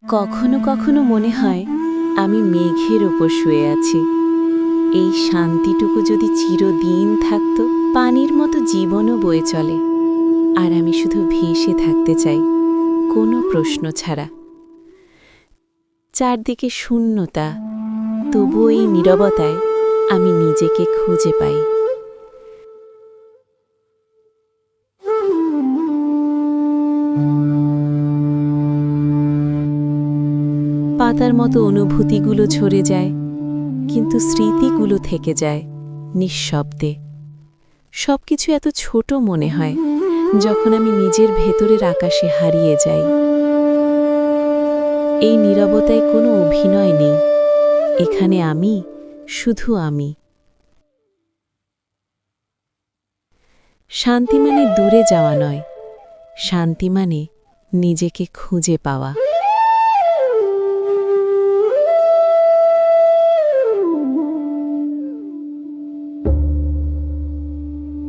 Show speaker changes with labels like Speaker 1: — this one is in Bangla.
Speaker 1: কখনো কখনো মনে হয় আমি মেঘের ওপর শুয়ে আছি। এই শান্তিটুকু যদি চিরদিন থাকত, পানির মতো জীবনও বয়ে চলে। আর আমি শুধু ভেসে থাকতে চাই, কোনো প্রশ্ন ছাড়া। চারদিকে শূন্যতা, তবুও এই নীরবতায় আমি নিজেকে খুঁজে পাই। পাতার মতো অনুভূতিগুলো ঝরে যায়, কিন্তু স্মৃতিগুলো থেকে যায় নিঃশব্দে। সবকিছু এত ছোট মনে হয় যখন আমি নিজের ভেতরের আকাশে হারিয়ে যাই। এই নীরবতায় কোনো অভিনয় নেই, এখানে আমি, শুধু আমি। শান্তি মানে দূরে যাওয়া নয়, শান্তি মানে নিজেকে খুঁজে পাওয়া।